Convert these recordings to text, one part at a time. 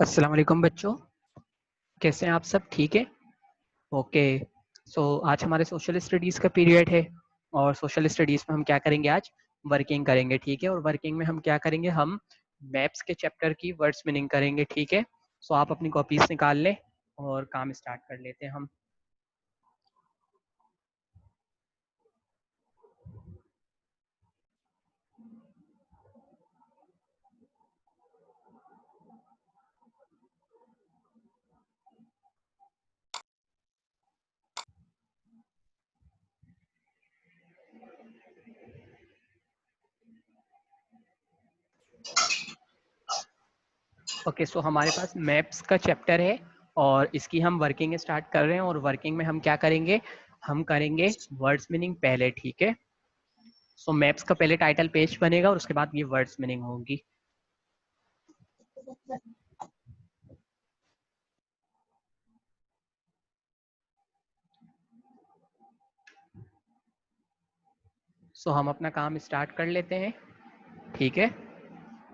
अस्सलाम वालेकुम बच्चों, कैसे हैं आप सब? ठीक है। ओके। आज हमारे सोशल स्टडीज़ का पीरियड है और सोशल स्टडीज़ में हम क्या करेंगे? आज वर्किंग करेंगे। ठीक है। और वर्किंग में हम क्या करेंगे? हम मैप्स के चैप्टर की वर्ड्स मीनिंग करेंगे। ठीक है। आप अपनी कॉपीज निकाल लें और काम स्टार्ट कर लेते हैं हम। ओके। हमारे पास मैप्स का चैप्टर है और इसकी हम वर्किंग स्टार्ट कर रहे हैं। और वर्किंग में हम क्या करेंगे? हम करेंगे वर्ड्स मीनिंग पहले। ठीक है। मैप्स का पहले टाइटल पेज बनेगा और उसके बाद ये वर्ड्स मीनिंग होंगी। हम अपना काम स्टार्ट कर लेते हैं। ठीक है।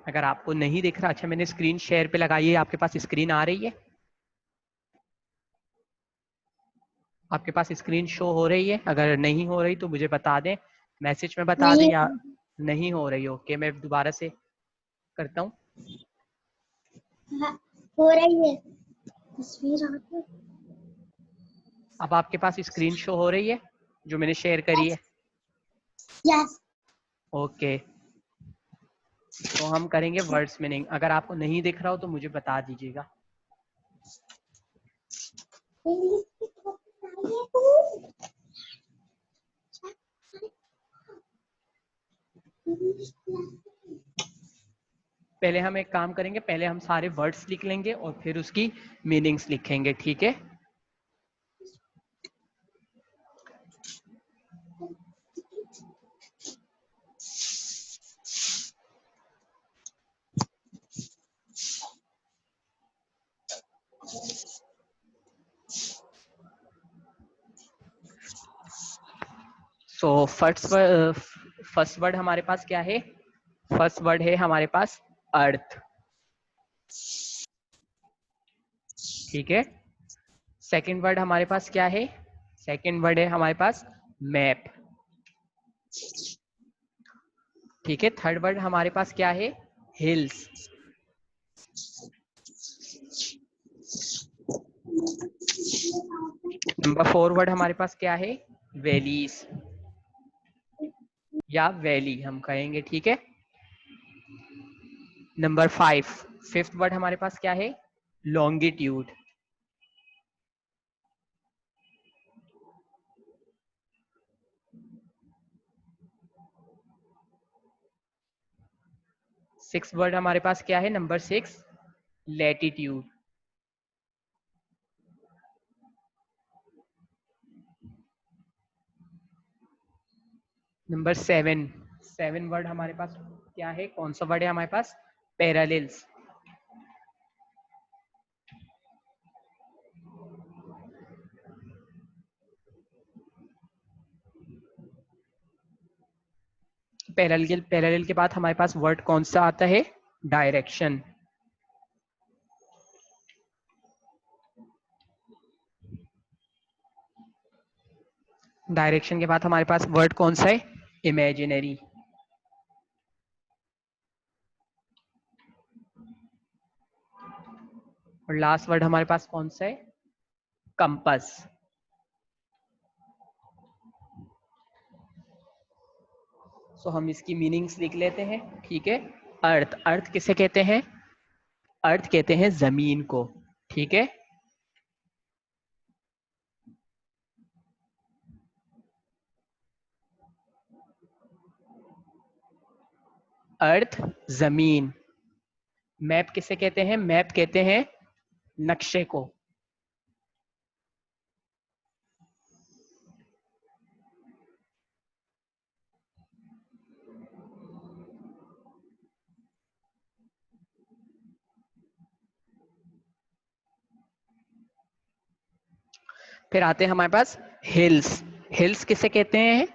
अगर आपको नहीं दिख रहा, अच्छा मैंने स्क्रीन शेयर पे लगाई है, आपके पास स्क्रीन आ रही है? आपके पास स्क्रीन शो हो रही है? अगर नहीं हो रही तो मुझे बता दें, मैसेज में बता दें, नहीं या नहीं हो रही? ओके, मैं दोबारा से करता हूँ। हो रही है तस्वीर आपको। अब आपके पास स्क्रीन शो हो रही है जो मैंने शेयर करी है? यस। ओके। हम करेंगे वर्ड्स मीनिंग। अगर आपको नहीं दिख रहा हो तो मुझे बता दीजिएगा। पहले हम एक काम करेंगे, पहले हम सारे वर्ड्स लिख लेंगे और फिर उसकी मीनिंग्स लिखेंगे। ठीक है। फर्स्ट वर्ड हमारे पास क्या है? फर्स्ट वर्ड है हमारे पास अर्थ। ठीक है। सेकंड वर्ड हमारे पास क्या है? सेकंड वर्ड है हमारे पास मैप। ठीक है। थर्ड वर्ड हमारे पास क्या है? हिल्स। नंबर 4 वर्ड हमारे पास क्या है? वैलीज या वैली हम कहेंगे। ठीक है। नंबर 5, फिफ्थ वर्ड हमारे पास क्या है? लॉन्गिट्यूड। सिक्स वर्ड हमारे पास क्या है? Number 6, latitude. Number 7, seven word हमारे पास क्या है? कौन सा वर्ड है हमारे पास? पैरेलल्स। पैरेलल के बाद हमारे पास वर्ड कौन सा आता है? डायरेक्शन। डायरेक्शन के बाद हमारे पास वर्ड कौन सा है? इमेजिनरी। और लास्ट वर्ड हमारे पास कौन सा है? कंपस। हम इसकी मीनिंग्स लिख लेते हैं। ठीक है। अर्थ, अर्थ किसे कहते हैं? अर्थ कहते हैं जमीन को। ठीक है। अर्थ, जमीन। मैप किसे कहते हैं? मैप कहते हैं नक्शे को। फिर आते हैं हमारे पास हिल्स। हिल्स किसे कहते हैं?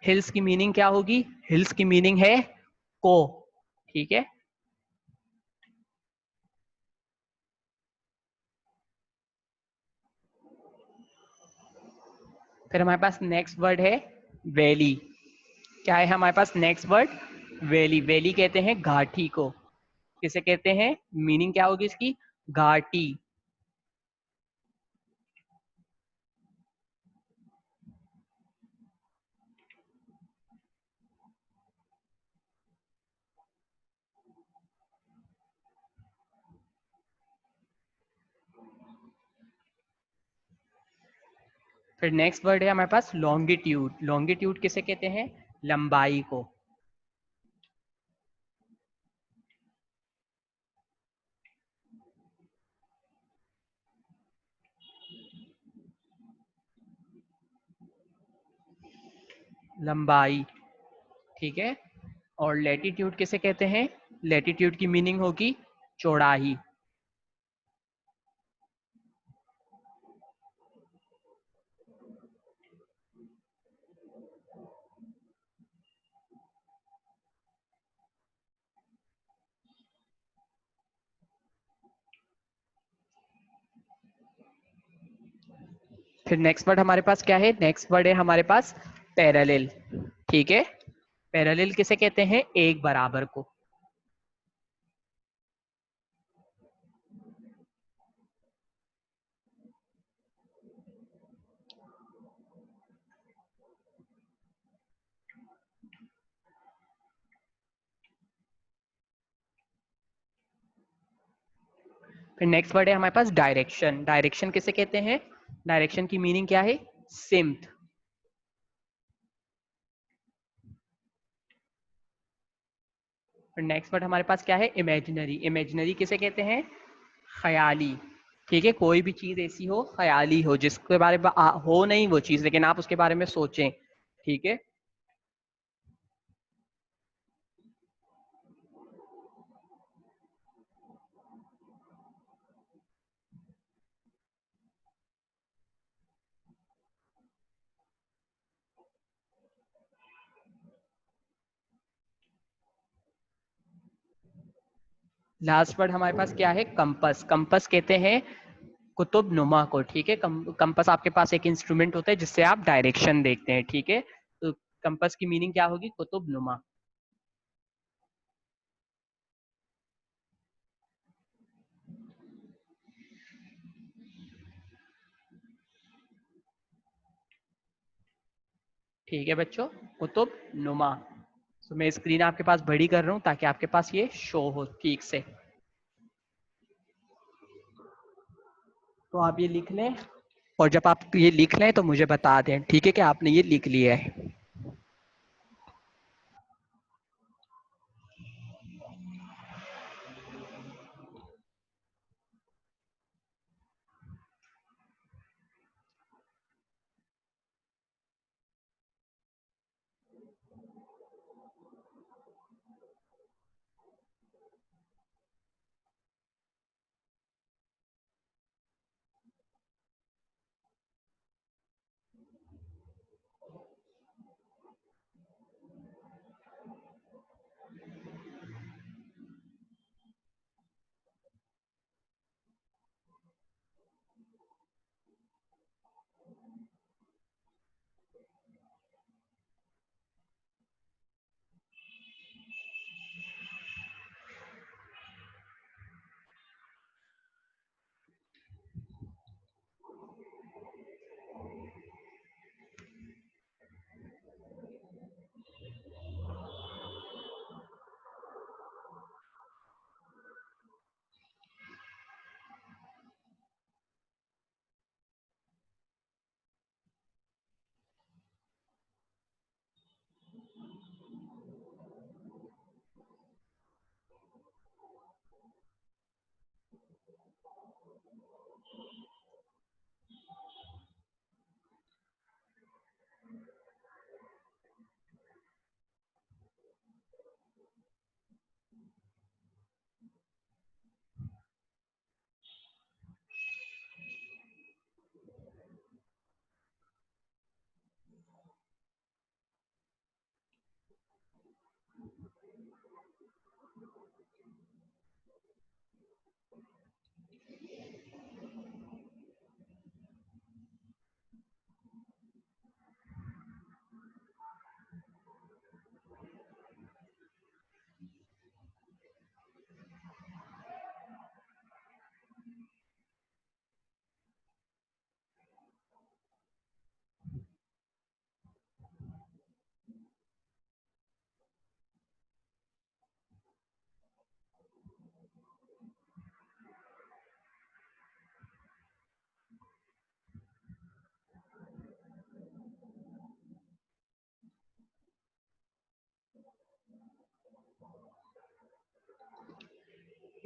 हिल्स की मीनिंग क्या होगी? हिल्स की मीनिंग है को। ठीक है। फिर हमारे पास नेक्स्ट वर्ड है वैली। क्या है हमारे पास नेक्स्ट वर्ड? वैली। वैली कहते हैं घाटी को। किसे कहते हैं? मीनिंग क्या होगी इसकी? घाटी। फिर नेक्स्ट वर्ड है हमारे पास लॉन्गिट्यूड। लॉन्गिट्यूड किसे कहते हैं? लंबाई को। लंबाई, ठीक है। और लेटीट्यूड किसे कहते हैं? लेटीट्यूड की मीनिंग होगी चौड़ाई। फिर नेक्स्ट वर्ड हमारे पास क्या है? नेक्स्ट वर्ड है हमारे पास पैरेलल, ठीक है। पैरेलल किसे कहते हैं? एक बराबर को। फिर नेक्स्ट वर्ड है हमारे पास डायरेक्शन। डायरेक्शन किसे कहते हैं? डायरेक्शन की मीनिंग क्या है? सिम्त। फिर नेक्स्ट वर्ड हमारे पास क्या है? इमेजिनरी। इमेजिनरी किसे कहते हैं? ख्याली, ठीक है। कोई भी चीज ऐसी हो, ख्याली हो, जिसके बारे में हो नहीं वो चीज, लेकिन आप उसके बारे में सोचें, ठीक है। लास्ट वर्ड हमारे पास क्या है? कंपस। कंपस कहते हैं कुतुब नुमा को, ठीक है। कंपस आपके पास एक इंस्ट्रूमेंट होता है जिससे आप डायरेक्शन देखते हैं, ठीक है। तो कंपस की मीनिंग क्या होगी? कुतुब नुमा। ठीक है बच्चों, कुतुब नुमा। तो मैं स्क्रीन आपके पास बड़ी कर रहा हूँ ताकि आपके पास ये शो हो ठीक से। तो आप ये लिख लें, और जब आप ये लिख लें तो मुझे बता दें, ठीक है, कि आपने ये लिख लिया है।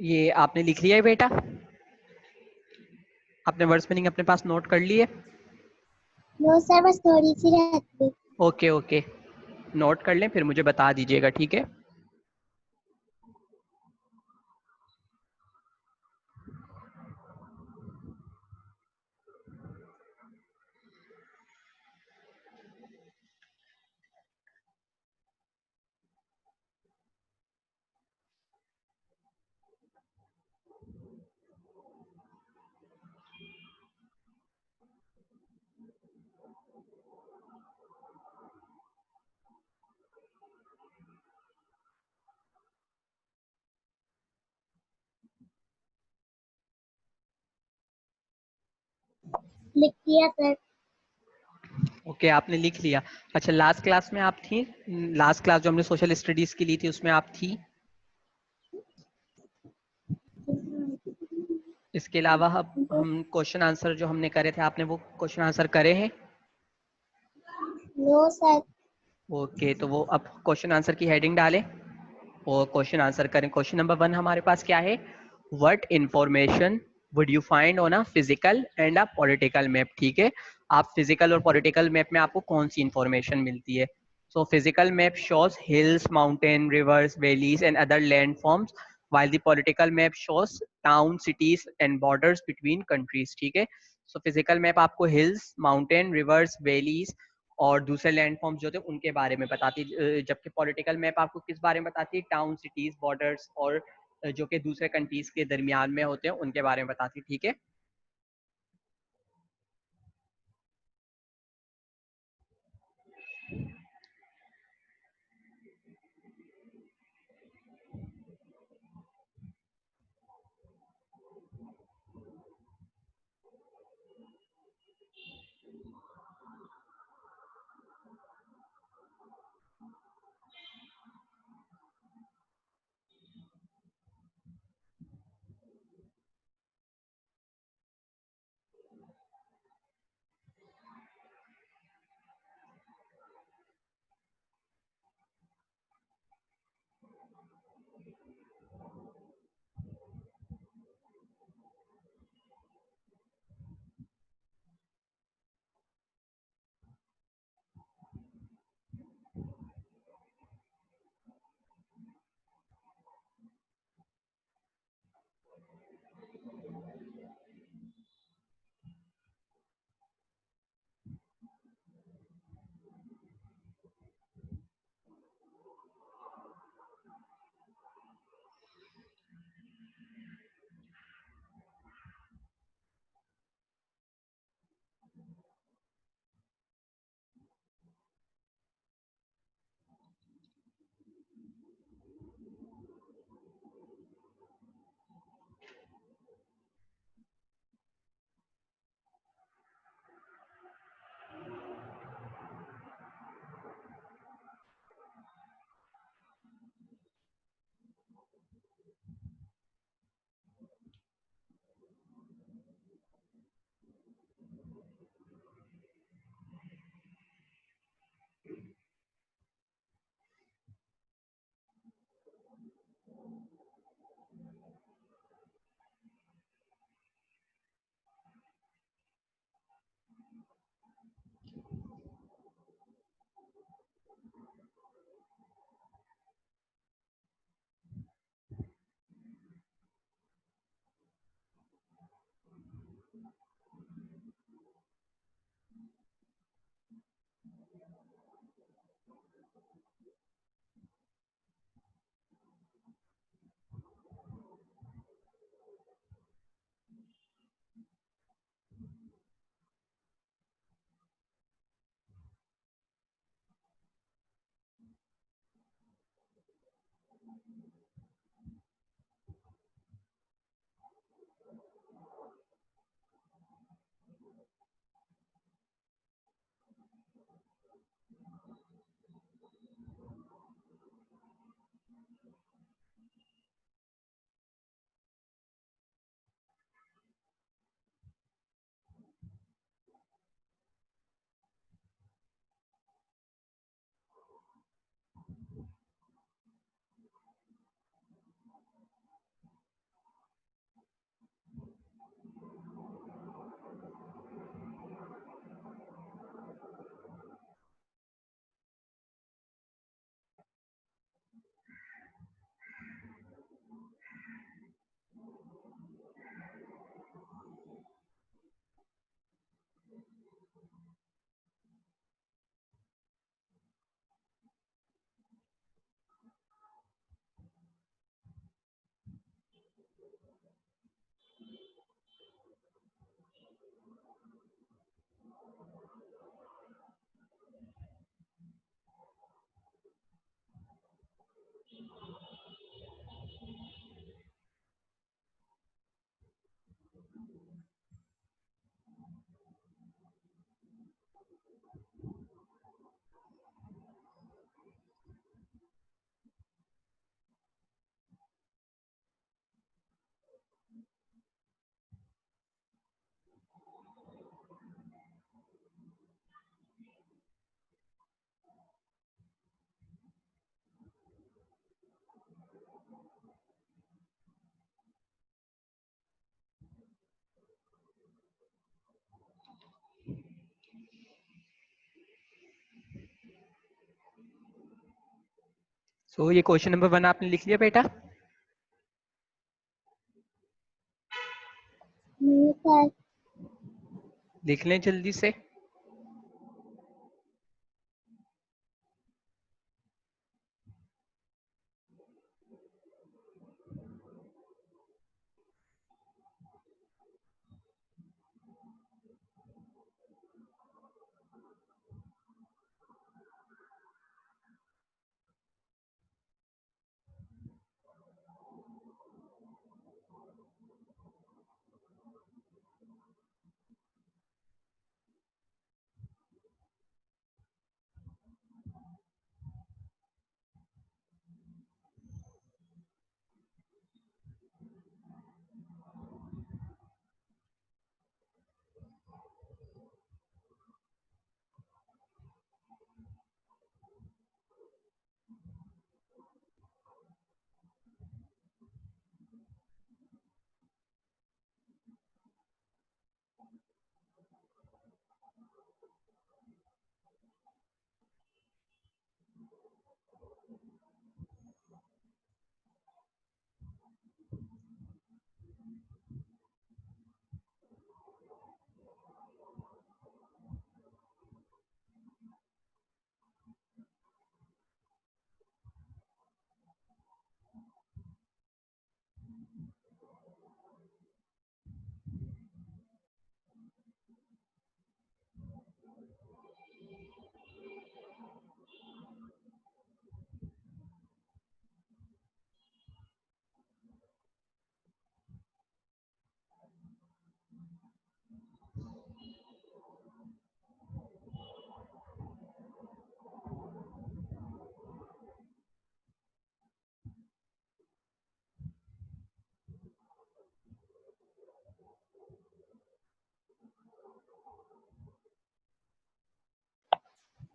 ये आपने लिख लिया है बेटा? आपने वर्ड्स मीनिंग अपने पास नोट कर ली है? नो सर, बस थोड़ी सी रहती। ओके ओके, नोट कर लें फिर मुझे बता दीजिएगा, ठीक है? लिख दिया सर। ओके, आपने लिख लिया। अच्छा, लास्ट क्लास में आप थी? लास्ट क्लास जो हमने सोशल स्टडीज की ली थी उसमें आप थी? इसके अलावा हम क्वेश्चन आंसर जो हमने करे थे, आपने वो क्वेश्चन आंसर करे हैं? No sir. ओके, तो वो अब क्वेश्चन आंसर की हेडिंग डालें और क्वेश्चन आंसर करें। क्वेश्चन नंबर 1 हमारे पास क्या है? What information would you find on a physical and a political map? ठीक है, आप फिजिकल और पॉलिटिकल मैप में आपको कौन सी इंफॉर्मेशन मिलती है? So physical map shows hills, mountain, reverse, valleys and other land forms, while the political map shows town, cities and borders between countries. ठीक है, सो फिजिकल मैप आपको हिल्स, माउंटेन, रिवर्स, वैलीज और दूसरे land forms जो थे उनके बारे में बताती है, जबकि पॉलिटिकल मैप आपको किस बारे में बताती है? टाउन, सिटीज, बॉर्डर्स और जो कि दूसरे कंट्रीज के दरमियान में होते हैं उनके बारे में बताती है। ठीक है, सो ये क्वेश्चन नंबर 1 आपने लिख लिया बेटा? नहीं सर। लिख लें जल्दी से।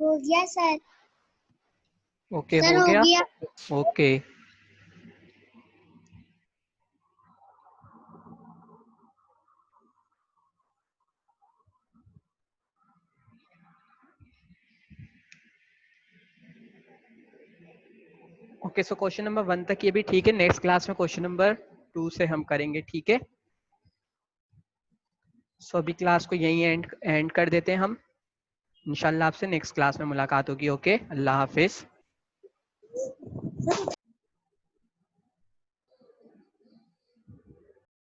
हो गया सर। ओके, सर हो हो गया। गया। Okay, okay. So question number 1 तक ये भी ठीक है। नेक्स्ट क्लास में क्वेश्चन नंबर 2 से हम करेंगे, ठीक है? सो अभी क्लास को यहीं एंड कर देते हैं हम। इंशाल्लाह आपसे नेक्स्ट क्लास में मुलाकात होगी। ओके, अल्लाह हाफिज।